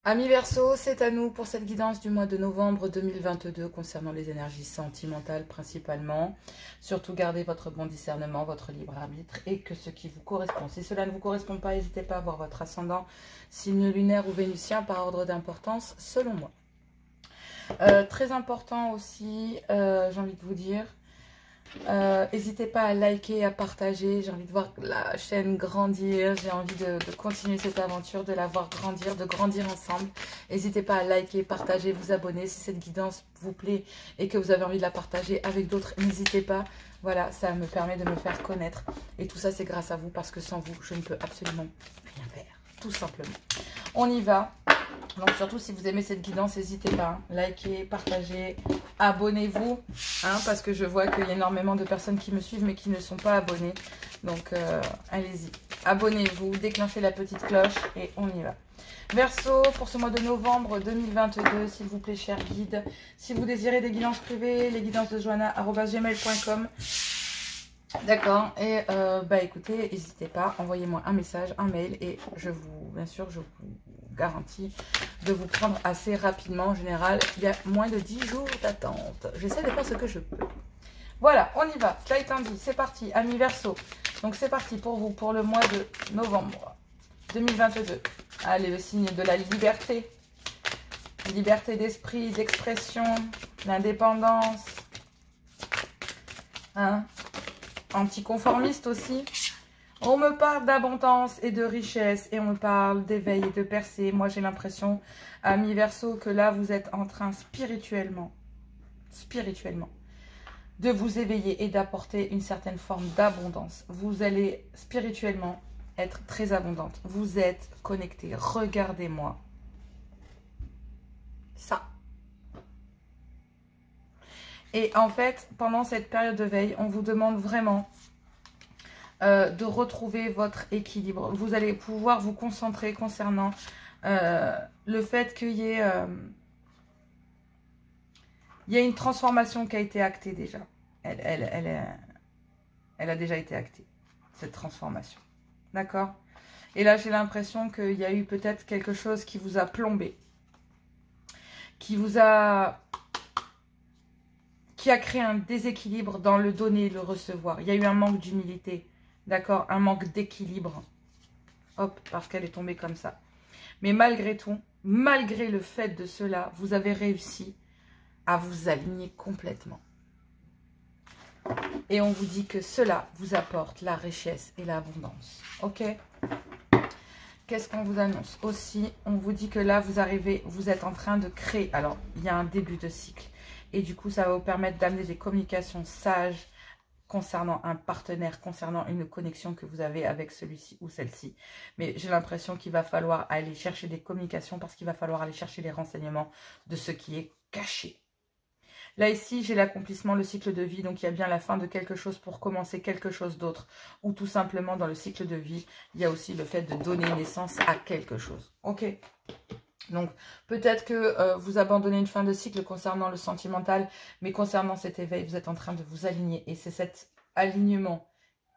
Amis Verseau, c'est à nous pour cette guidance du mois de novembre 2022 concernant les énergies sentimentales principalement. Surtout gardez votre bon discernement, votre libre arbitre et que ce qui vous correspond. Si cela ne vous correspond pas, n'hésitez pas à voir votre ascendant, signe lunaire ou vénusien par ordre d'importance selon moi. Très important aussi, j'ai envie de vous dire, n'hésitez pas à liker, à partager. J'ai envie de voir la chaîne grandir. J'ai envie de continuer cette aventure, de la voir grandir, de grandir ensemble. N'hésitez pas à liker, partager, vous abonner. Si cette guidance vous plaît et que vous avez envie de la partager avec d'autres, n'hésitez pas. Voilà, ça me permet de me faire connaître. Et tout ça, c'est grâce à vous parce que sans vous, je ne peux absolument rien faire. Tout simplement. On y va. Donc surtout si vous aimez cette guidance, n'hésitez pas, likez, partagez, abonnez-vous, hein, parce que je vois qu'il y a énormément de personnes qui me suivent mais qui ne sont pas abonnées. Donc allez-y, abonnez-vous, déclenchez la petite cloche et on y va. Verseau, pour ce mois de novembre 2022, s'il vous plaît, cher guide, si vous désirez des guidances privées, les guidances de joanna@gmail.com. D'accord, et écoutez, n'hésitez pas, envoyez-moi un message, un mail et bien sûr, je vous garantis de vous prendre assez rapidement. En général, il y a moins de 10 jours d'attente. J'essaie de faire ce que je peux. Voilà, on y va. Cela étant dit, c'est parti, amis Verseau. Donc c'est parti pour vous, pour le mois de novembre 2022. Allez, le signe de la liberté. Liberté d'esprit, d'expression, l'indépendance. Hein? Anticonformiste aussi. On me parle d'abondance et de richesse et on me parle d'éveil et de percée. Moi, j'ai l'impression, amis Verseau, que là, vous êtes en train spirituellement, de vous éveiller et d'apporter une certaine forme d'abondance. Vous allez spirituellement être très abondante. Vous êtes connecté. Regardez-moi ça. Et en fait, pendant cette période de veille, on vous demande vraiment de retrouver votre équilibre. Vous allez pouvoir vous concentrer concernant le fait qu'il y ait une transformation qui a été actée déjà. Elle a déjà été actée, cette transformation. D'accord? Et là, j'ai l'impression qu'il y a eu peut-être quelque chose qui vous a plombé, qui a créé un déséquilibre dans le donner et le recevoir. Il y a eu un manque d'humilité. D'accord, un manque d'équilibre. Hop, parce qu'elle est tombée comme ça. Mais malgré tout, malgré le fait de cela, vous avez réussi à vous aligner complètement. Et on vous dit que cela vous apporte la richesse et l'abondance. Ok? Qu'est-ce qu'on vous annonce aussi? On vous dit que là, vous êtes en train de créer. Alors, il y a un début de cycle. Et du coup, ça va vous permettre d'amener des communications sages, concernant un partenaire, concernant une connexion que vous avez avec celui-ci ou celle-ci. Mais j'ai l'impression qu'il va falloir aller chercher des communications parce qu'il va falloir aller chercher les renseignements de ce qui est caché. Là, ici, j'ai l'accomplissement, le cycle de vie. Donc, il y a bien la fin de quelque chose pour commencer quelque chose d'autre. Ou tout simplement, dans le cycle de vie, il y a aussi le fait de donner naissance à quelque chose. Ok ? Donc, peut-être que vous abandonnez une fin de cycle concernant le sentimental, mais concernant cet éveil, vous êtes en train de vous aligner. Et c'est cet alignement,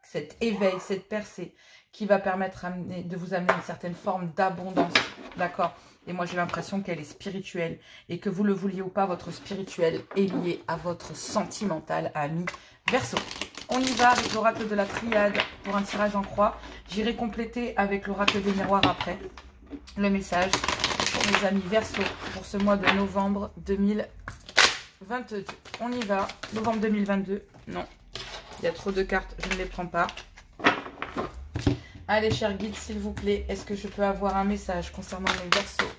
cet éveil, cette percée qui va permettre de vous amener une certaine forme d'abondance. D'accord? Et moi, j'ai l'impression qu'elle est spirituelle. Et que vous le vouliez ou pas, votre spirituel est lié à votre sentimental, ami Verseau. On y va avec l'oracle de la triade pour un tirage en croix. J'irai compléter avec l'oracle des miroirs après le message. Pour mes amis Verseau, pour ce mois de novembre 2022. On y va. Novembre 2022. Non. Il y a trop de cartes. Je ne les prends pas. Allez, cher guide, s'il vous plaît. Est-ce que je peux avoir un message concernant mes Verseaux?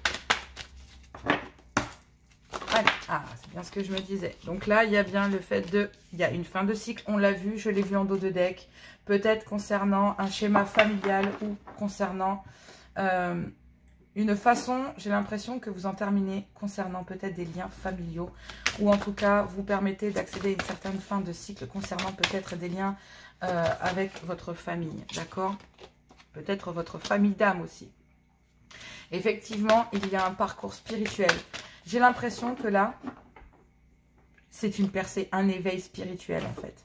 Allez. Ah, c'est bien ce que je me disais. Donc là, il y a bien le fait de... Il y a une fin de cycle. On l'a vu. Je l'ai vu en dos de deck. Peut-être concernant un schéma familial ou concernant... une façon, j'ai l'impression que vous en terminez concernant peut-être des liens familiaux ou en tout cas vous permettez d'accéder à une certaine fin de cycle concernant peut-être des liens avec votre famille, d'accord? Peut-être votre famille d'âme aussi. Effectivement, il y a un parcours spirituel. J'ai l'impression que là, c'est une percée, un éveil spirituel en fait.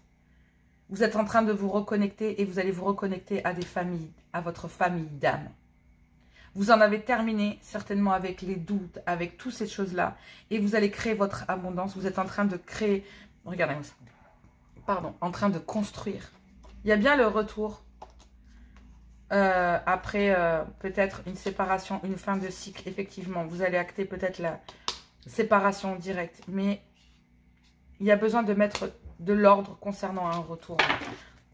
Vous êtes en train de vous reconnecter et vous allez vous reconnecter à des familles, à votre famille d'âme. Vous en avez terminé certainement avec les doutes, avec toutes ces choses-là. Et vous allez créer votre abondance. Vous êtes en train de créer, regardez-moi ça, pardon, en train de construire. Il y a bien le retour après peut-être une séparation, une fin de cycle. Effectivement, vous allez acter peut-être la séparation directe. Mais il y a besoin de mettre de l'ordre concernant un retour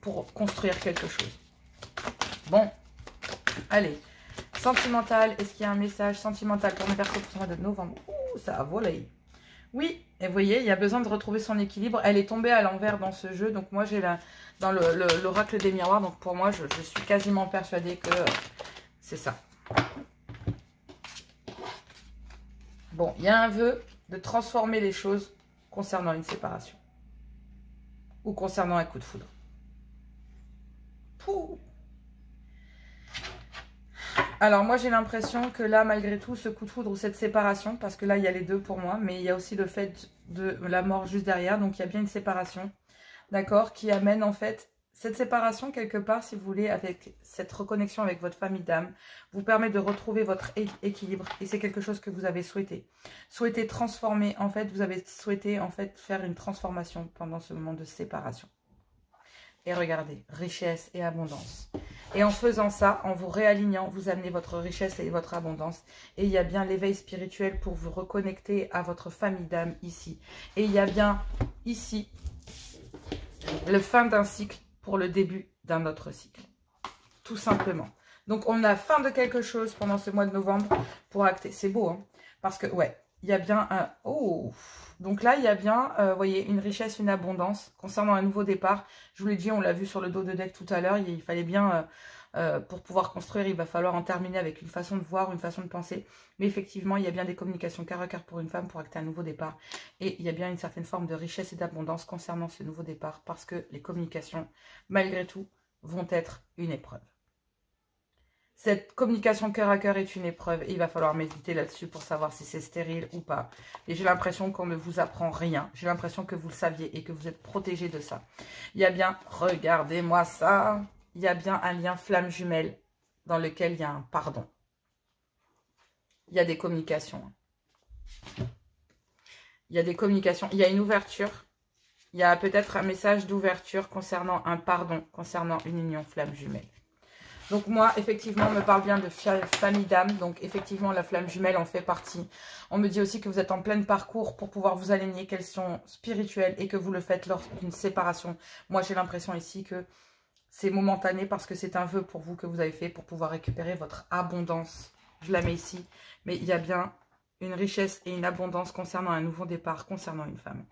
pour construire quelque chose. Bon, allez. Sentimental, est-ce qu'il y a un message sentimental pour mes Verseaux pour ce mois de novembre? Ouh, ça a volé. Oui, et vous voyez, il y a besoin de retrouver son équilibre. Elle est tombée à l'envers dans ce jeu. Donc moi, j'ai dans l'oracle des miroirs. Donc pour moi, je suis quasiment persuadée que c'est ça. Bon, il y a un vœu de transformer les choses concernant une séparation. Ou concernant un coup de foudre. Pouh. Alors moi j'ai l'impression que là malgré tout ce coup de foudre ou cette séparation, parce que là il y a les deux pour moi, mais il y a aussi le fait de la mort juste derrière, donc il y a bien une séparation, d'accord, qui amène en fait cette séparation quelque part si vous voulez avec cette reconnexion avec votre famille d'âme, vous permet de retrouver votre équilibre et c'est quelque chose que vous avez souhaité transformer, en fait vous avez souhaité en fait faire une transformation pendant ce moment de séparation. Et regardez, richesse et abondance. Et en faisant ça, en vous réalignant, vous amenez votre richesse et votre abondance. Et il y a bien l'éveil spirituel pour vous reconnecter à votre famille d'âme ici. Et il y a bien ici le fin d'un cycle pour le début d'un autre cycle. Tout simplement. Donc on a fin de quelque chose pendant ce mois de novembre pour acter. C'est beau, hein? Parce que, ouais, il y a bien un... Oh! Donc là, il y a bien, vous voyez, une richesse, une abondance concernant un nouveau départ. Je vous l'ai dit, on l'a vu sur le dos de deck tout à l'heure. Il fallait bien, pour pouvoir construire, il va falloir en terminer avec une façon de voir, une façon de penser. Mais effectivement, il y a bien des communications cœur à cœur pour une femme pour acter un nouveau départ. Et il y a bien une certaine forme de richesse et d'abondance concernant ce nouveau départ. Parce que les communications, malgré tout, vont être une épreuve. Cette communication cœur à cœur est une épreuve et il va falloir méditer là-dessus pour savoir si c'est stérile ou pas. Et j'ai l'impression qu'on ne vous apprend rien. J'ai l'impression que vous le saviez et que vous êtes protégé de ça. Il y a bien, regardez-moi ça, il y a bien un lien flamme jumelle dans lequel il y a un pardon. Il y a des communications. Il y a des communications, il y a une ouverture. Il y a peut-être un message d'ouverture concernant un pardon, concernant une union flamme jumelle. Donc moi, effectivement, on me parle bien de famille d'âme. Donc effectivement, la flamme jumelle en fait partie. On me dit aussi que vous êtes en plein parcours pour pouvoir vous aligner, qu'elles sont spirituelles et que vous le faites lors d'une séparation. Moi, j'ai l'impression ici que c'est momentané parce que c'est un vœu pour vous que vous avez fait pour pouvoir récupérer votre abondance. Je la mets ici. Mais il y a bien une richesse et une abondance concernant un nouveau départ, concernant une femme.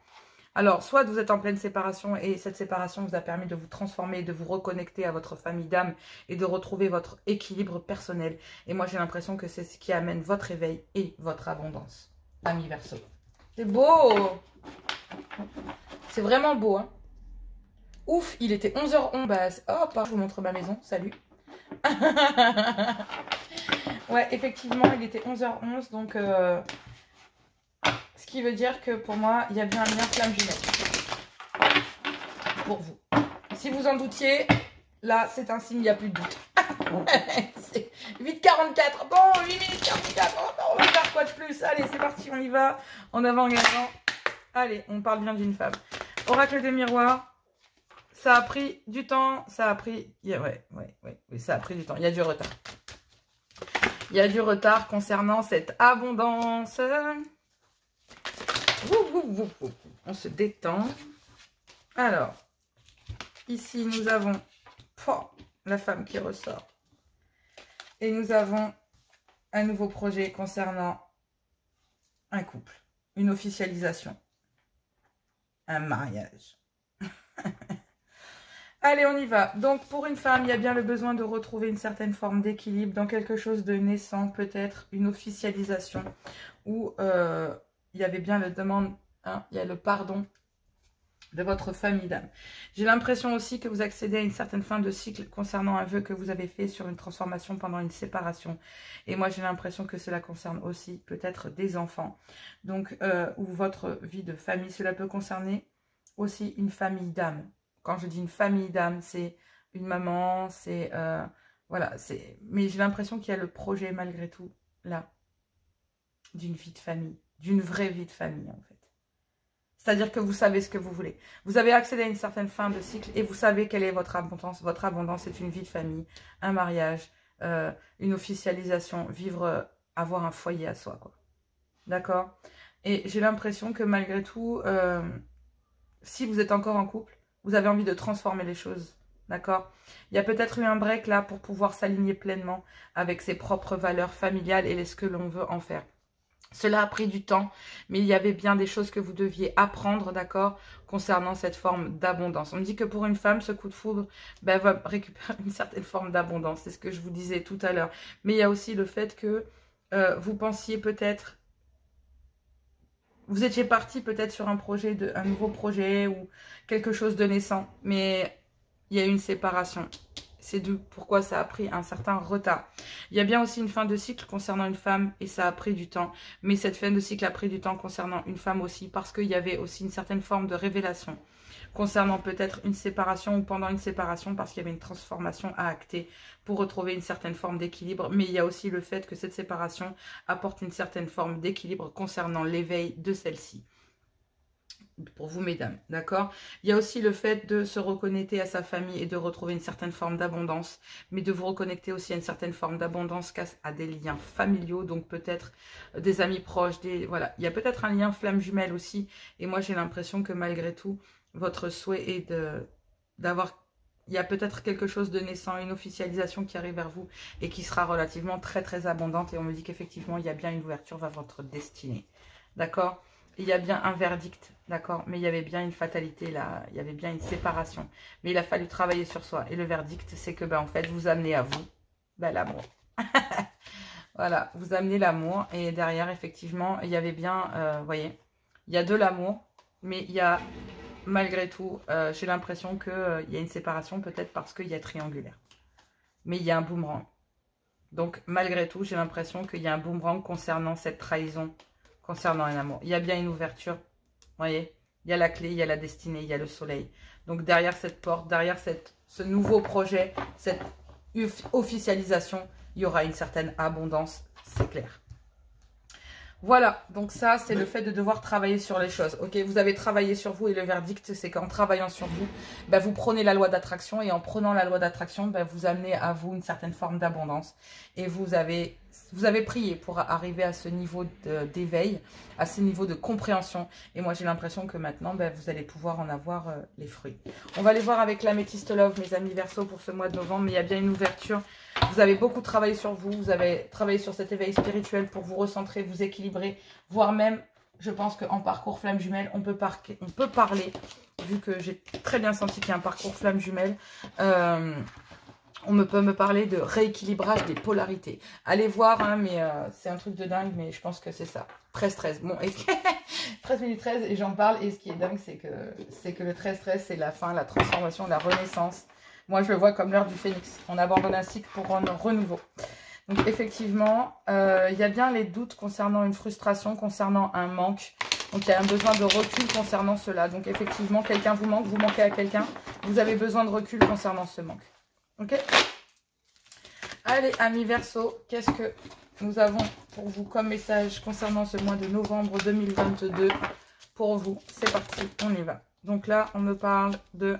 Alors, soit vous êtes en pleine séparation et cette séparation vous a permis de vous transformer, de vous reconnecter à votre famille d'âme et de retrouver votre équilibre personnel. Et moi, j'ai l'impression que c'est ce qui amène votre éveil et votre abondance. Ami Verseau. C'est beau! C'est vraiment beau, hein? Ouf, il était 11h11. Bah, hop, je vous montre ma maison. Salut! Ouais, effectivement, il était 11h11, donc... Ce qui veut dire que pour moi, il y a bien un lien flamme jumelle. Pour vous. Si vous en doutiez, là, c'est un signe, il n'y a plus de doute. C'est 8h44. Bon, 8 minutes 44. Bon, on va faire quoi de plus? Allez, c'est parti, on y va. En avant, gagnant. Allez, on parle bien d'une femme. Oracle des miroirs. Ça a pris du temps. Ça a pris... Ouais, ça a pris du temps. Il y a du retard. Il y a du retard concernant cette abondance. On se détend. Alors, ici, nous avons la femme qui ressort. Et nous avons un nouveau projet concernant un couple, une officialisation, un mariage. Allez, on y va. Donc, pour une femme, il y a bien le besoin de retrouver une certaine forme d'équilibre dans quelque chose de naissant, peut-être une officialisation où... il y avait bien la demande, hein, il y a le pardon de votre famille d'âme. J'ai l'impression aussi que vous accédez à une certaine fin de cycle concernant un vœu que vous avez fait sur une transformation pendant une séparation. Et moi, j'ai l'impression que cela concerne aussi peut-être des enfants. Donc, ou votre vie de famille. Cela peut concerner aussi une famille d'âme. Quand je dis une famille d'âme, c'est une maman, c'est Voilà, mais j'ai l'impression qu'il y a le projet malgré tout, là, d'une vie de famille, d'une vraie vie de famille en fait. C'est-à-dire que vous savez ce que vous voulez. Vous avez accédé à une certaine fin de cycle et vous savez quelle est votre abondance. Votre abondance, c'est une vie de famille, un mariage, une officialisation, vivre, avoir un foyer à soi, quoi. D'accord? Et j'ai l'impression que malgré tout, si vous êtes encore en couple, vous avez envie de transformer les choses. D'accord? Il y a peut-être eu un break là pour pouvoir s'aligner pleinement avec ses propres valeurs familiales et ce que l'on veut en faire. Cela a pris du temps, mais il y avait bien des choses que vous deviez apprendre, d'accord, concernant cette forme d'abondance. On me dit que pour une femme, ce coup de foudre va récupérer une certaine forme d'abondance. C'est ce que je vous disais tout à l'heure. Mais il y a aussi le fait que vous pensiez peut-être, vous étiez parti peut-être sur un nouveau projet ou quelque chose de naissant, mais il y a eu une séparation. C'est pourquoi ça a pris un certain retard. Il y a bien aussi une fin de cycle concernant une femme et ça a pris du temps. Mais cette fin de cycle a pris du temps concernant une femme aussi parce qu'il y avait aussi une certaine forme de révélation concernant peut-être une séparation ou pendant une séparation parce qu'il y avait une transformation à acter pour retrouver une certaine forme d'équilibre. Mais il y a aussi le fait que cette séparation apporte une certaine forme d'équilibre concernant l'éveil de celle-ci. Pour vous, mesdames, d'accord? Il y a aussi le fait de se reconnecter à sa famille et de retrouver une certaine forme d'abondance, mais de vous reconnecter aussi à une certaine forme d'abondance à des liens familiaux, donc peut-être des amis proches, voilà. Il y a peut-être un lien flamme jumelle aussi, et moi j'ai l'impression que malgré tout, votre souhait est d'avoir... Il y a peut-être quelque chose de naissant, une officialisation qui arrive vers vous et qui sera relativement très très abondante, et on me dit qu'effectivement, il y a bien une ouverture vers votre destinée, d'accord? Il y a bien un verdict, d'accord? Mais il y avait bien une fatalité, là. Il y avait bien une séparation. Mais il a fallu travailler sur soi. Et le verdict, c'est que, en fait, vous amenez à vous l'amour. Voilà, vous amenez l'amour. Et derrière, effectivement, il y avait bien, vous voyez, il y a de l'amour. Mais il y a, malgré tout, j'ai l'impression qu'il y a une séparation, peut-être parce qu'il y a triangulaire. Mais il y a un boomerang. Donc, malgré tout, j'ai l'impression qu'il y a un boomerang concernant cette trahison. Concernant un amour. Il y a bien une ouverture. Vous voyez? Il y a la clé, il y a la destinée, il y a le soleil. Donc derrière cette porte, derrière ce nouveau projet, cette officialisation, il y aura une certaine abondance, c'est clair. Voilà, donc ça, c'est le fait de devoir travailler sur les choses. Ok, vous avez travaillé sur vous et le verdict, c'est qu'en travaillant sur vous, vous prenez la loi d'attraction et en prenant la loi d'attraction, vous amenez à vous une certaine forme d'abondance. Et vous avez prié pour arriver à ce niveau d'éveil, à ce niveau de compréhension. Et moi, j'ai l'impression que maintenant, vous allez pouvoir en avoir les fruits. On va aller voir avec l'améthyste love, mes amis Verseau, pour ce mois de novembre. Mais il y a bien une ouverture. Vous avez beaucoup travaillé sur vous. Vous avez travaillé sur cet éveil spirituel pour vous recentrer, vous équilibrer. Voire même, je pense qu'en parcours flamme jumelle, on peut parler, vu que j'ai très bien senti qu'il y a un parcours flamme jumelle, on peut me parler de rééquilibrage des polarités. Allez voir, hein, mais c'est un truc de dingue, mais je pense que c'est ça. 13-13. Bon, 13 minutes 13 et j'en parle. Et ce qui est dingue, c'est que le 13-13, c'est la fin, la transformation, la renaissance. Moi, je le vois comme l'heure du phénix. On abandonne un cycle pour un renouveau. Donc, effectivement, il y a bien les doutes concernant une frustration, concernant un manque. Donc, il y a un besoin de recul concernant cela. Donc, effectivement, quelqu'un vous manque, vous manquez à quelqu'un. Vous avez besoin de recul concernant ce manque. Ok? Allez, amis Verseau, qu'est-ce que nous avons pour vous comme message concernant ce mois de novembre 2022 pour vous? C'est parti, on y va. Donc là, on me parle de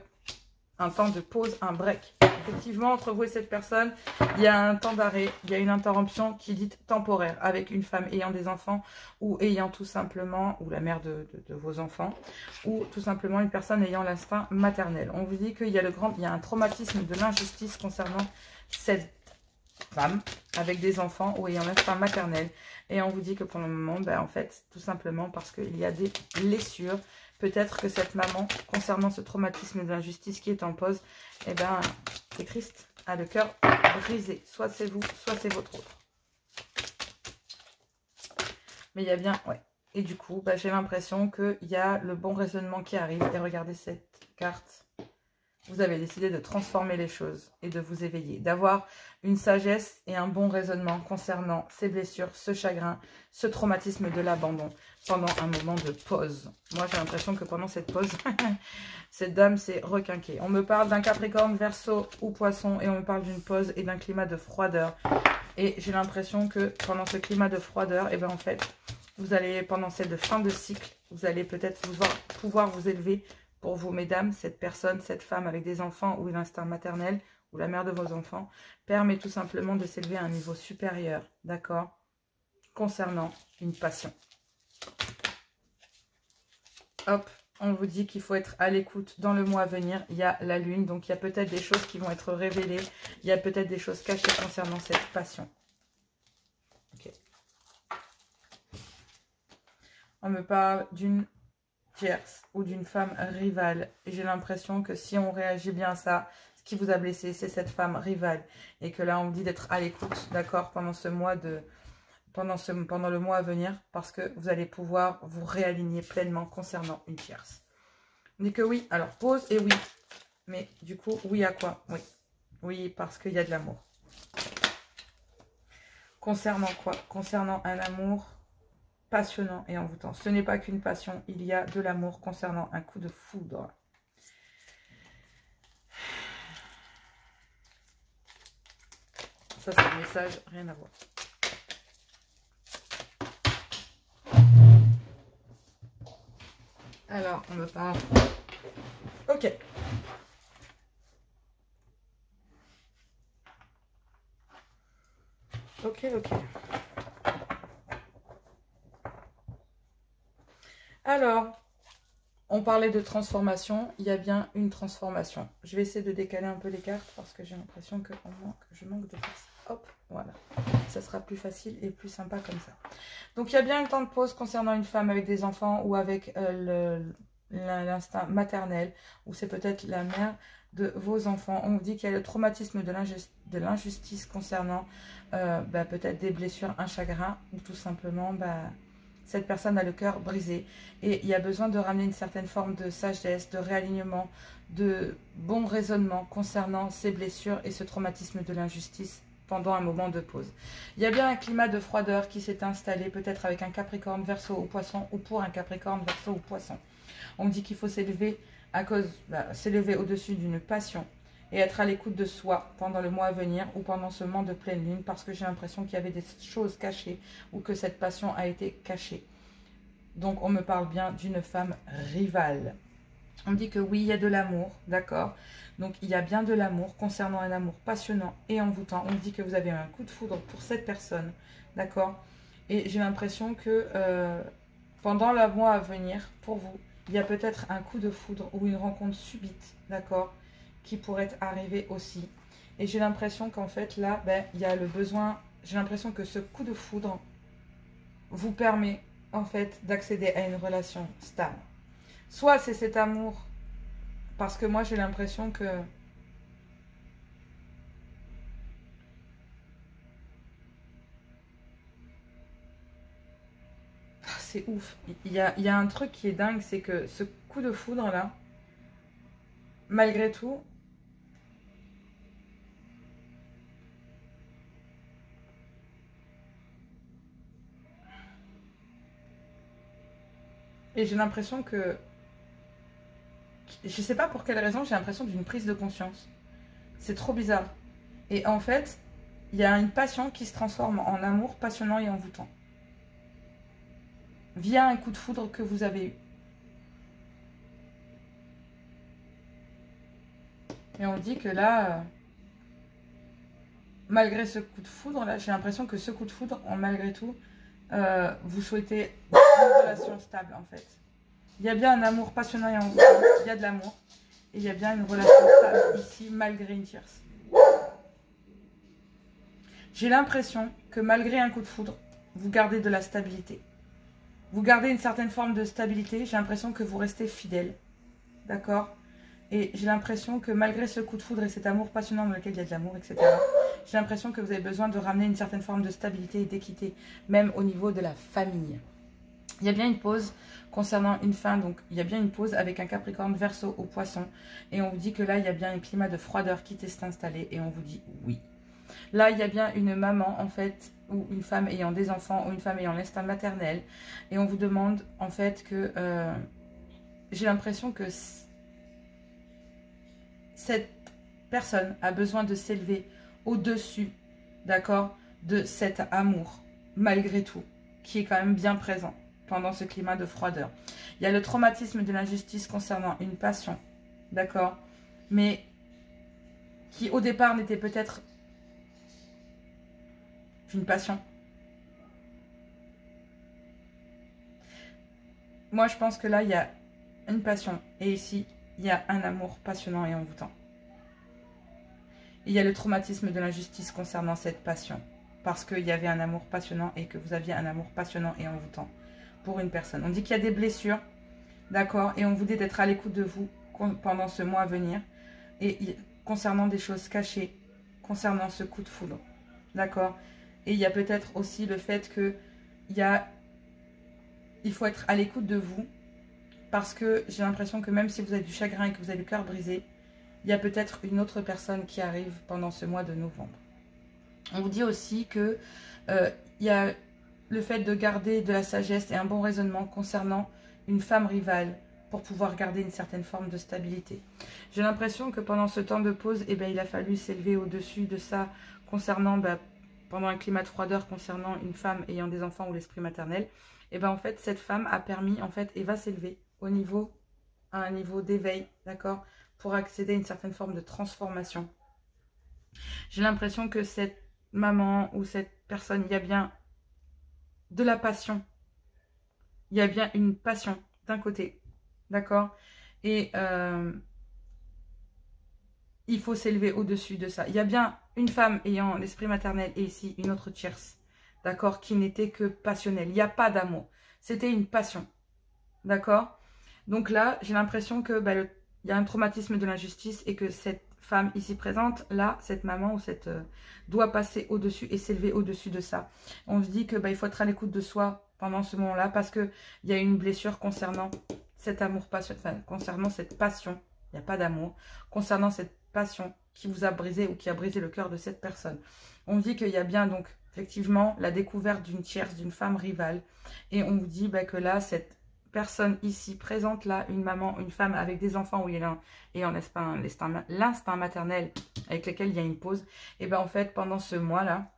un temps de pause, un break. Effectivement, entre vous et cette personne, il y a un temps d'arrêt, il y a une interruption qui est dite temporaire avec une femme ayant des enfants ou ayant tout simplement, ou la mère de vos enfants, ou tout simplement une personne ayant l'instinct maternel. On vous dit qu'il y a il y a un traumatisme de l'injustice concernant cette femme avec des enfants ou ayant l'instinct maternel. Et on vous dit que pour le moment, en fait, tout simplement parce qu'il y a des blessures. Peut-être que cette maman, concernant ce traumatisme de l'injustice qui est en pause, c'est triste, a le cœur brisé. Soit c'est vous, soit c'est votre autre. Mais il y a bien, ouais. Et du coup, j'ai l'impression qu'il y a le bon raisonnement qui arrive. Et regardez cette carte. vous avez décidé de transformer les choses et de vous éveiller, d'avoir une sagesse et un bon raisonnement concernant ces blessures, ce chagrin, ce traumatisme de l'abandon pendant un moment de pause. Moi, j'ai l'impression que pendant cette pause, cette dame s'est requinquée. On me parle d'un Capricorne, Verseau ou Poisson et on me parle d'une pause et d'un climat de froideur. Et j'ai l'impression que pendant ce climat de froideur, et ben en fait, vous allez, pendant cette fin de cycle, vous allez peut-être pouvoir vous élever. Pour vous, mesdames, cette personne, cette femme avec des enfants ou l'instinct maternel ou la mère de vos enfants permet tout simplement de s'élever à un niveau supérieur, d'accord, concernant une passion. Hop, on vous dit qu'il faut être à l'écoute dans le mois à venir. Il y a la lune, donc il y a peut-être des choses qui vont être révélées. Il y a peut-être des choses cachées concernant cette passion. Ok. On me parle d'une tierce ou d'une femme rivale. Et j'ai l'impression que si on réagit bien à ça, ce qui vous a blessé, c'est cette femme rivale. Et que là, on vous dit d'être à l'écoute, d'accord, pendant ce mois de... Pendant le mois à venir, parce que vous allez pouvoir vous réaligner pleinement concernant une tierce. On dit que oui, alors pause et oui. Mais du coup, oui à quoi? Oui. Oui, parce qu'il y a de l'amour. Concernant quoi? Concernant un amour passionnant et envoûtant. Ce n'est pas qu'une passion, il y a de l'amour concernant un coup de foudre. Ça, c'est un message, rien à voir. Alors, on me parle. Ok. Ok, ok. Alors, on parlait de transformation. Il y a bien une transformation. Je vais essayer de décaler un peu les cartes parce que j'ai l'impression que je manque de place. Hop, voilà. Ça sera plus facile et plus sympa comme ça. Donc, il y a bien un temps de pause concernant une femme avec des enfants ou avec l'instinct maternel, ou c'est peut-être la mère de vos enfants. On vous dit qu'il y a le traumatisme de l'injustice concernant peut-être des blessures, un chagrin, ou tout simplement cette personne a le cœur brisé. Et il y a besoin de ramener une certaine forme de sagesse, de réalignement, de bon raisonnement concernant ces blessures et ce traumatisme de l'injustice pendant un moment de pause. Il y a bien un climat de froideur qui s'est installé, peut-être avec un Capricorne, Verseau ou Poisson, ou pour un Capricorne, Verseau ou Poisson. On dit qu'il faut s'élever s'élever au-dessus d'une passion et être à l'écoute de soi pendant le mois à venir ou pendant ce moment de pleine lune, parce que j'ai l'impression qu'il y avait des choses cachées ou que cette passion a été cachée. Donc on me parle bien d'une femme rivale. On me dit que oui, il y a de l'amour, d'accord. Donc il y a bien de l'amour concernant un amour passionnant et envoûtant. On me dit que vous avez un coup de foudre pour cette personne, d'accord. Et j'ai l'impression que pendant le mois à venir, pour vous, il y a peut-être un coup de foudre ou une rencontre subite, d'accord, qui pourrait arriver aussi. Et j'ai l'impression qu'en fait, là, il y a le besoin, j'ai l'impression que ce coup de foudre vous permet, en fait, d'accéder à une relation stable. Soit c'est cet amour, parce que moi, j'ai l'impression que... C'est ouf. Il y a un truc qui est dingue, c'est que ce coup de foudre là, malgré tout, et j'ai l'impression que, je sais pas pour quelle raison, j'ai l'impression d'une prise de conscience. C'est trop bizarre. Et en fait, il y a une passion qui se transforme en amour passionnant et envoûtant. Via un coup de foudre que vous avez eu. Et on dit que là, malgré ce coup de foudre, là, j'ai l'impression que ce coup de foudre, malgré tout, vous souhaitez une relation stable, en fait. Il y a bien un amour passionnant et envoûtant, il y a de l'amour. Et il y a bien une relation stable ici, malgré une tierce. J'ai l'impression que malgré un coup de foudre, vous gardez de la stabilité. Vous gardez une certaine forme de stabilité. J'ai l'impression que vous restez fidèle. D'accord? Et j'ai l'impression que malgré ce coup de foudre et cet amour passionnant dans lequel il y a de l'amour, etc., j'ai l'impression que vous avez besoin de ramener une certaine forme de stabilité et d'équité, même au niveau de la famille. Il y a bien une pause concernant une fin, donc il y a bien une pause avec un Capricorne Verseau au Poisson. Et on vous dit que là, il y a bien un climat de froideur qui s'est installé et on vous dit oui. Là, il y a bien une maman, en fait, ou une femme ayant des enfants, ou une femme ayant l'instinct maternel. Et on vous demande, en fait, que... j'ai l'impression que cette personne a besoin de s'élever au-dessus, d'accord, de cet amour, malgré tout, qui est quand même bien présent pendant ce climat de froideur. Il y a le traumatisme de l'injustice concernant une passion, d'accord, mais qui au départ n'était peut-être qu'une passion. Moi, je pense que là, il y a une passion, et ici, il y a un amour passionnant et envoûtant. Il y a le traumatisme de l'injustice concernant cette passion, parce qu'il y avait un amour passionnant et que vous aviez un amour passionnant et envoûtant pour une personne. On dit qu'il y a des blessures, d'accord, et on vous dit d'être à l'écoute de vous pendant ce mois à venir, et concernant des choses cachées, concernant ce coup de foudre, d'accord. Et il y a peut-être aussi le fait que il faut être à l'écoute de vous, parce que j'ai l'impression que même si vous avez du chagrin et que vous avez le cœur brisé, il y a peut-être une autre personne qui arrive pendant ce mois de novembre. On vous dit aussi que il y a le fait de garder de la sagesse et un bon raisonnement concernant une femme rivale pour pouvoir garder une certaine forme de stabilité. J'ai l'impression que pendant ce temps de pause, eh bien, il a fallu s'élever au-dessus de ça concernant, pendant un climat de froideur, concernant une femme ayant des enfants ou l'esprit maternel. Et bien en fait, cette femme a permis, en fait, et va s'élever à un niveau d'éveil, d'accord, pour accéder à une certaine forme de transformation. J'ai l'impression que cette maman ou cette personne, il y a bien de la passion. Il y a bien une passion d'un côté, d'accord, et il faut s'élever au-dessus de ça. Il y a bien une femme ayant l'esprit maternel et ici une autre tierce, d'accord, qui n'était que passionnelle. Il n'y a pas d'amour. C'était une passion, d'accord. Donc là, j'ai l'impression que il y a un traumatisme de l'injustice et que cette femme ici présente, là, cette maman ou cette doit passer au-dessus et s'élever au-dessus de ça. On se dit que il faut être à l'écoute de soi pendant ce moment-là parce que il y a une blessure concernant cet amour passion, enfin concernant cette passion. Il n'y a pas d'amour concernant cette passion qui vous a brisé ou qui a brisé le cœur de cette personne. On dit qu'il y a bien donc effectivement la découverte d'une tierce, d'une femme rivale, et on vous dit que là cette personne ici présente là, une maman, une femme avec des enfants où il y a l'instinct maternel avec lequel il y a une pause, et en fait pendant ce mois là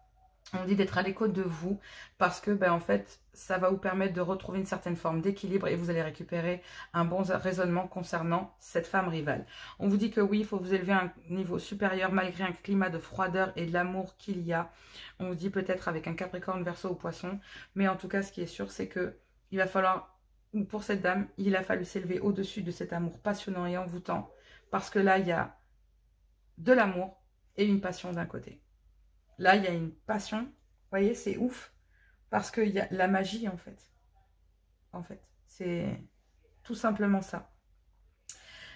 on dit d'être à l'écoute de vous parce que en fait ça va vous permettre de retrouver une certaine forme d'équilibre et vous allez récupérer un bon raisonnement concernant cette femme rivale. On vous dit que oui, il faut vous élever à un niveau supérieur malgré un climat de froideur et de l'amour qu'il y a. On vous dit peut-être avec un Capricorne, Verseau ou Poisson, mais en tout cas ce qui est sûr c'est que il va falloir, ou pour cette dame, il a fallu s'élever au-dessus de cet amour passionnant et envoûtant parce que là il y a de l'amour et une passion d'un côté. Là, il y a une passion. Vous voyez, c'est ouf. Parce qu'il y a la magie, en fait. En fait, c'est tout simplement ça.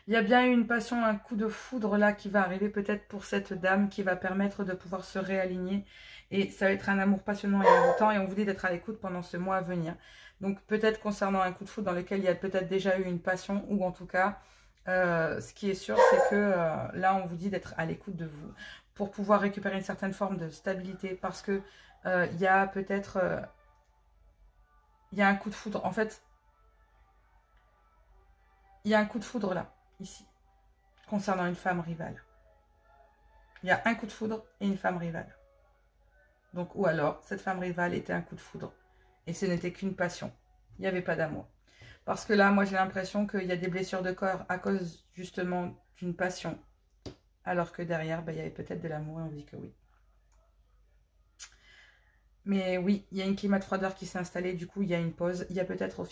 Il y a bien une passion, un coup de foudre là qui va arriver peut-être pour cette dame qui va permettre de pouvoir se réaligner. Et ça va être un amour passionnant et envoûtant. Et on vous dit d'être à l'écoute pendant ce mois à venir. Donc peut-être concernant un coup de foudre dans lequel il y a peut-être déjà eu une passion. Ou en tout cas, ce qui est sûr, c'est que là, on vous dit d'être à l'écoute de vous. Pour pouvoir récupérer une certaine forme de stabilité parce que il y a peut-être il y a un coup de foudre. En fait, il y a un coup de foudre là, ici, concernant une femme rivale. Il y a un coup de foudre et une femme rivale. Donc, ou alors, cette femme rivale était un coup de foudre et ce n'était qu'une passion. Il n'y avait pas d'amour. Parce que là, moi, j'ai l'impression qu'il y a des blessures de corps à cause justement d'une passion. Alors que derrière, il y avait peut-être de l'amour et on dit que oui. Mais oui, il y a un climat de froideur qui s'est installé, du coup, il y a une pause. Il y a peut-être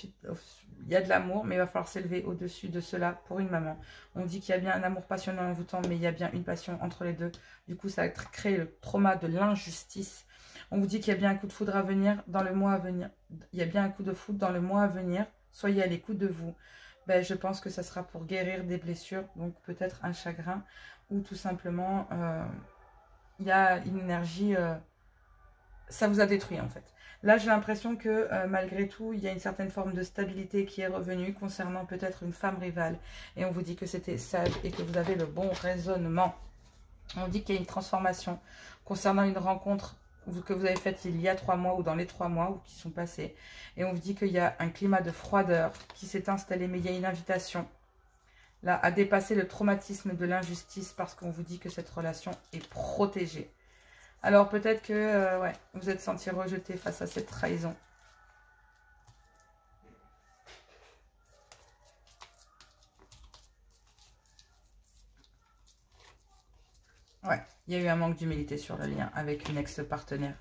il y a de l'amour, mais il va falloir s'élever au-dessus de cela pour une maman. On dit qu'il y a bien un amour passionnant et envoûtant, mais il y a bien une passion entre les deux. Du coup, ça va créer le trauma de l'injustice. On vous dit qu'il y a bien un coup de foudre à venir dans le mois à venir. Il y a bien un coup de foudre dans le mois à venir. Soyez à l'écoute de vous. Je pense que ça sera pour guérir des blessures, donc peut-être un chagrin, ou tout simplement, il y a une énergie ça vous a détruit en fait. Là, j'ai l'impression que malgré tout, il y a une certaine forme de stabilité qui est revenue concernant peut-être une femme rivale. Et on vous dit que c'était sage et que vous avez le bon raisonnement. On dit qu'il y a une transformation concernant une rencontre que vous avez faite il y a 3 mois ou dans les 3 mois ou qui sont passés. Et on vous dit qu'il y a un climat de froideur qui s'est installé, mais il y a une invitation là à dépasser le traumatisme de l'injustice parce qu'on vous dit que cette relation est protégée. Alors peut-être que ouais, vous êtes senti rejeté face à cette trahison. Ouais, il y a eu un manque d'humilité sur le lien avec une ex-partenaire.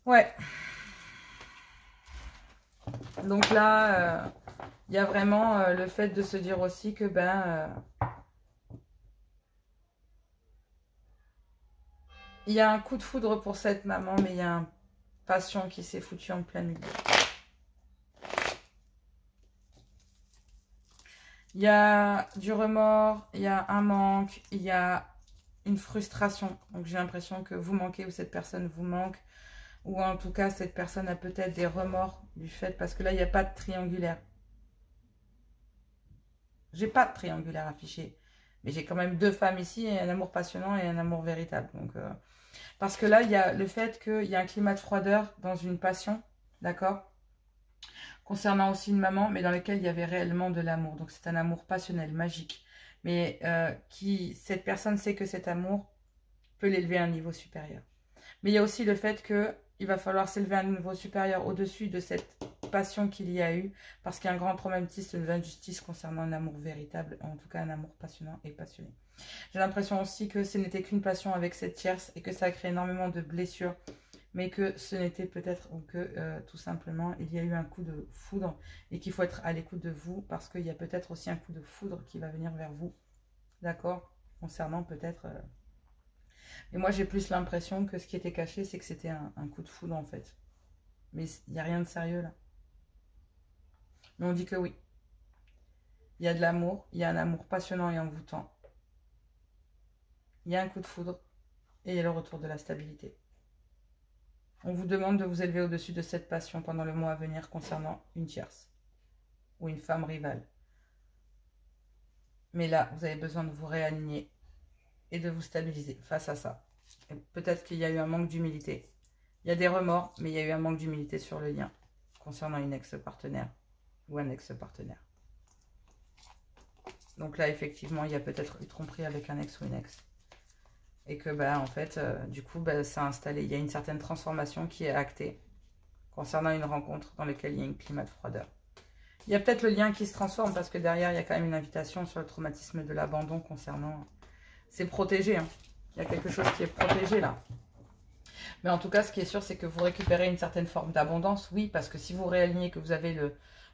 Ouais. Donc là, il y a vraiment le fait de se dire aussi que il y a un coup de foudre pour cette maman, mais il y a une passion qui s'est foutue en plein milieu. Il y a du remords, il y a un manque, il y a une frustration. Donc j'ai l'impression que vous manquez ou cette personne vous manque. Ou en tout cas, cette personne a peut-être des remords du fait, parce que là, il n'y a pas de triangulaire. J'ai pas de triangulaire affiché. Mais j'ai quand même 2 femmes ici, et un amour passionnant et un amour véritable. Donc, parce que là, il y a le fait qu'il y a un climat de froideur dans une passion, d'accord, concernant aussi une maman, mais dans lequel il y avait réellement de l'amour. Donc c'est un amour passionnel, magique. Mais cette personne sait que cet amour peut l'élever à un niveau supérieur. Mais il y a aussi le fait qu'il va falloir s'élever à un niveau supérieur au-dessus de cette passion qu'il y a eu, parce qu'il y a un grand traumatisme d'injustice concernant un amour véritable, en tout cas un amour passionnant et passionné. J'ai l'impression aussi que ce n'était qu'une passion avec cette tierce et que ça a créé énormément de blessures, mais que ce n'était peut-être que tout simplement il y a eu un coup de foudre et qu'il faut être à l'écoute de vous, parce qu'il y a peut-être aussi un coup de foudre qui va venir vers vous, d'accord, concernant peut-être... Et moi, j'ai plus l'impression que ce qui était caché, c'est que c'était un coup de foudre, en fait. Mais il n'y a rien de sérieux, là. Mais on dit que oui. Il y a de l'amour, il y a un amour passionnant et envoûtant. Il y a un coup de foudre et il y a le retour de la stabilité. On vous demande de vous élever au-dessus de cette passion pendant le mois à venir concernant une tierce ou une femme rivale. Mais là, vous avez besoin de vous réaligner et de vous stabiliser face à ça. Peut-être qu'il y a eu un manque d'humilité. Il y a des remords, mais il y a eu un manque d'humilité sur le lien concernant une ex-partenaire ou un ex-partenaire. Donc là, effectivement, il y a peut-être eu tromperie avec un ex ou une ex. Et que, en fait, du coup, ça a installé. Il y a une certaine transformation qui est actée concernant une rencontre dans laquelle il y a un climat de froideur. Il y a peut-être le lien qui se transforme parce que derrière, il y a quand même une invitation sur le traumatisme de l'abandon concernant... C'est protégé, hein. Il y a quelque chose qui est protégé là. Mais en tout cas, ce qui est sûr, c'est que vous récupérez une certaine forme d'abondance. Oui, parce que si vous réalignez, que vous avez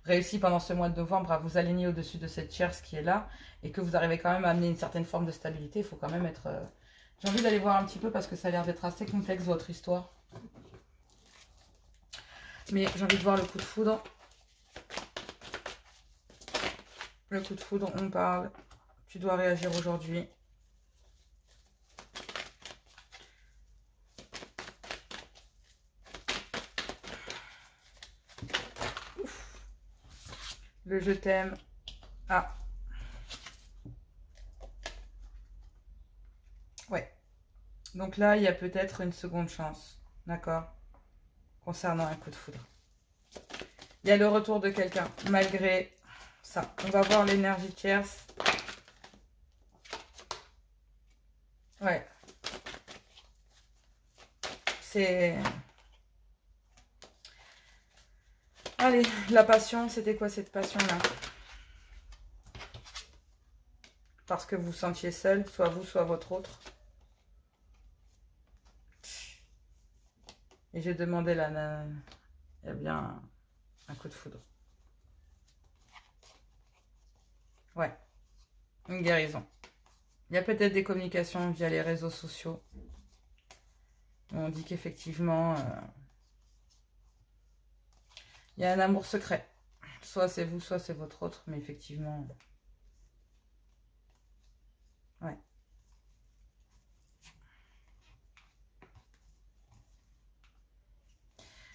réussi pendant ce mois de novembre à vous aligner au-dessus de cette tierce qui est là, et que vous arrivez quand même à amener une certaine forme de stabilité, il faut quand même être... J'ai envie d'aller voir un petit peu parce que ça a l'air d'être assez complexe, votre histoire. Mais j'ai envie de voir le coup de foudre. Le coup de foudre, on parle. Tu dois réagir aujourd'hui. Le je t'aime. Ah. Ouais. Donc là, il y a peut-être une seconde chance. D'accord? Concernant un coup de foudre. Il y a le retour de quelqu'un, malgré ça. On va voir l'énergie tierce. Ouais. C'est... Allez, la passion, c'était quoi cette passion-là? Parce que vous vous sentiez seul, soit vous, soit votre autre. Et j'ai demandé là, il y a bien un coup de foudre. Ouais, une guérison. Il y a peut-être des communications via les réseaux sociaux. On dit qu'effectivement, il y a un amour secret. Soit c'est vous, soit c'est votre autre, mais effectivement... Ouais.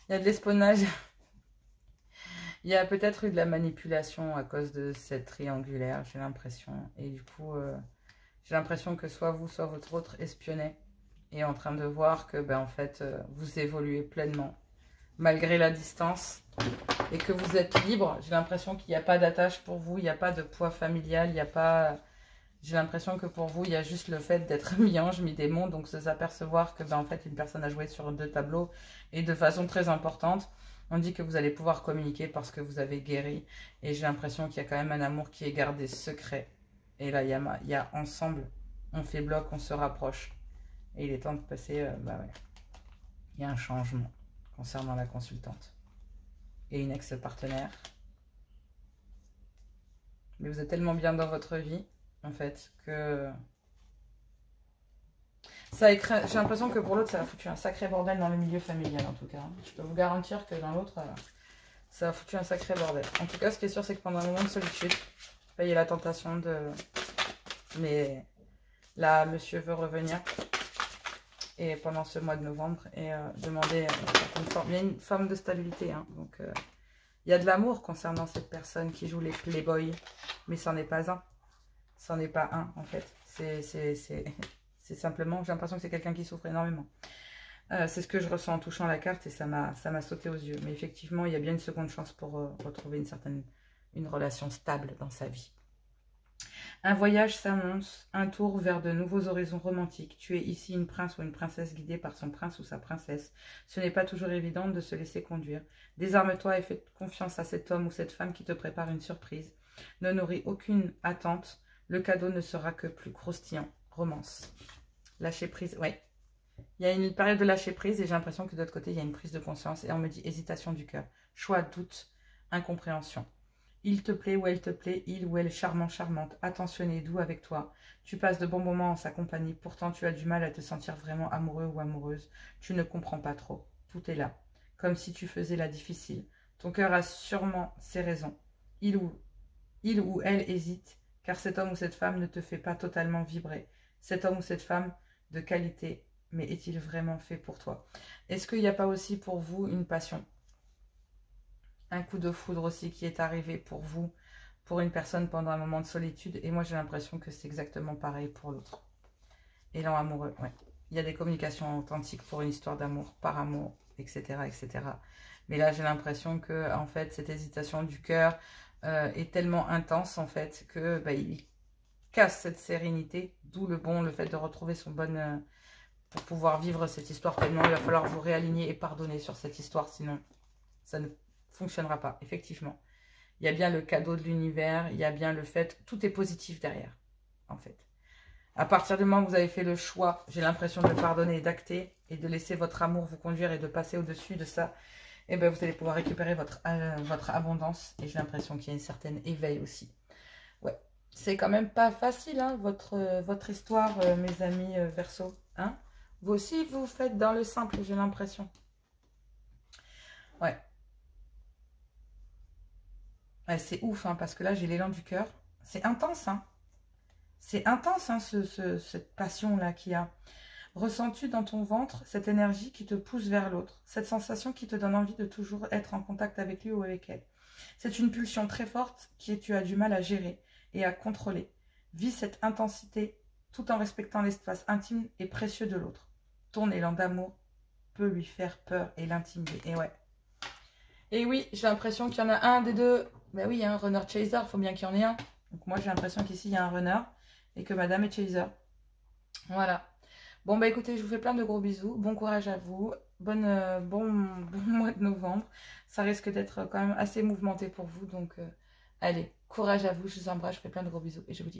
Il y a de l'espionnage. Il y a peut-être eu de la manipulation à cause de cette triangulaire, j'ai l'impression. Et du coup, j'ai l'impression que soit vous, soit votre autre espionnait. Et en train de voir que, ben, en fait, vous évoluez pleinement. Malgré la distance. Et que vous êtes libre. J'ai l'impression qu'il n'y a pas d'attache pour vous. Il n'y a pas de poids familial. Il n'y a pas... J'ai l'impression que pour vous, il y a juste le fait d'être mi-ange, mi-démon. Donc, se s'apercevoir que, ben, en fait, une personne a joué sur 2 tableaux. Et de façon très importante. On dit que vous allez pouvoir communiquer parce que vous avez guéri. Et j'ai l'impression qu'il y a quand même un amour qui est gardé secret. Et là, il y a ensemble. On fait bloc, on se rapproche. Et il est temps de passer... bah ouais. Il y a un changement concernant la consultante. Et une ex-partenaire. Mais vous êtes tellement bien dans votre vie, en fait, que... J'ai l'impression que pour l'autre, ça a foutu un sacré bordel dans le milieu familial, en tout cas. Je peux vous garantir que dans l'autre, ça a foutu un sacré bordel. En tout cas, ce qui est sûr, c'est que pendant un moment de solitude, il y a la tentation de... Mais là, monsieur veut revenir. Et pendant ce mois de novembre, et demander une forme... Il y a une forme de stabilité, hein, donc... il y a de l'amour concernant cette personne qui joue les playboys, mais c'en est pas un. C'en est pas un, en fait. C'est simplement, j'ai l'impression que c'est quelqu'un qui souffre énormément. C'est ce que je ressens en touchant la carte et ça m'a sauté aux yeux. Mais effectivement, il y a bien une seconde chance pour retrouver une relation stable dans sa vie. Un voyage s'annonce, un tour vers de nouveaux horizons romantiques. Tu es ici une prince ou une princesse guidée par son prince ou sa princesse. Ce n'est pas toujours évident de se laisser conduire. Désarme-toi et fais confiance à cet homme ou cette femme qui te prépare une surprise. Ne nourris aucune attente. Le cadeau ne sera que plus croustillant. Romance. Lâcher prise, ouais. Il y a une période de lâcher prise et j'ai l'impression que de l'autre côté, il y a une prise de conscience. Et on me dit hésitation du cœur. Choix, doute, incompréhension. Il te plaît ou elle te plaît, il ou elle charmant, charmante, attentionné, doux avec toi. Tu passes de bons moments en sa compagnie, pourtant tu as du mal à te sentir vraiment amoureux ou amoureuse. Tu ne comprends pas trop. Tout est là, comme si tu faisais la difficile. Ton cœur a sûrement ses raisons. Il ou elle hésite, car cet homme ou cette femme ne te fait pas totalement vibrer. Cet homme ou cette femme de qualité, mais est-il vraiment fait pour toi? Est-ce qu'il n'y a pas aussi pour vous une passion? Un coup de foudre aussi qui est arrivé pour vous, pour une personne pendant un moment de solitude. Et moi, j'ai l'impression que c'est exactement pareil pour l'autre. Élan amoureux, ouais. Il y a des communications authentiques pour une histoire d'amour, par amour, etc., etc. Mais là, j'ai l'impression que, en fait, cette hésitation du cœur est tellement intense, en fait, que il casse cette sérénité. D'où le fait de retrouver son bon... pour pouvoir vivre cette histoire pleinement, il va falloir vous réaligner et pardonner sur cette histoire, sinon ça ne fonctionnera pas, effectivement. Il y a bien le cadeau de l'univers, il y a bien le fait, tout est positif derrière, en fait. À partir du moment où vous avez fait le choix, j'ai l'impression de pardonner et d'acter, et de laisser votre amour vous conduire et de passer au-dessus de ça, et bien vous allez pouvoir récupérer votre abondance, et j'ai l'impression qu'il y a une certaine éveil aussi. Ouais, c'est quand même pas facile, hein, votre histoire, mes amis Verseau, hein. Vous aussi, vous faites dans le simple, j'ai l'impression. Ouais. Ouais, c'est ouf, hein, parce que là, j'ai l'élan du cœur. C'est intense, hein. C'est intense, hein, cette passion-là qu'il y a. Ressens-tu dans ton ventre cette énergie qui te pousse vers l'autre? Cette sensation qui te donne envie de toujours être en contact avec lui ou avec elle? C'est une pulsion très forte que tu as du mal à gérer et à contrôler. Vis cette intensité tout en respectant l'espace intime et précieux de l'autre. Ton élan d'amour peut lui faire peur et l'intimider. Et ouais. Et oui, j'ai l'impression qu'il y en a un des deux. Ben oui, il y a un runner chaser, il faut bien qu'il y en ait un. Donc moi, j'ai l'impression qu'ici, il y a un runner et que madame est chaser. Voilà. Bon, bah écoutez, je vous fais plein de gros bisous. Bon courage à vous. Bon mois de novembre. Ça risque d'être quand même assez mouvementé pour vous. Donc, allez, courage à vous. Je vous embrasse. Je vous fais plein de gros bisous. Et je vous dis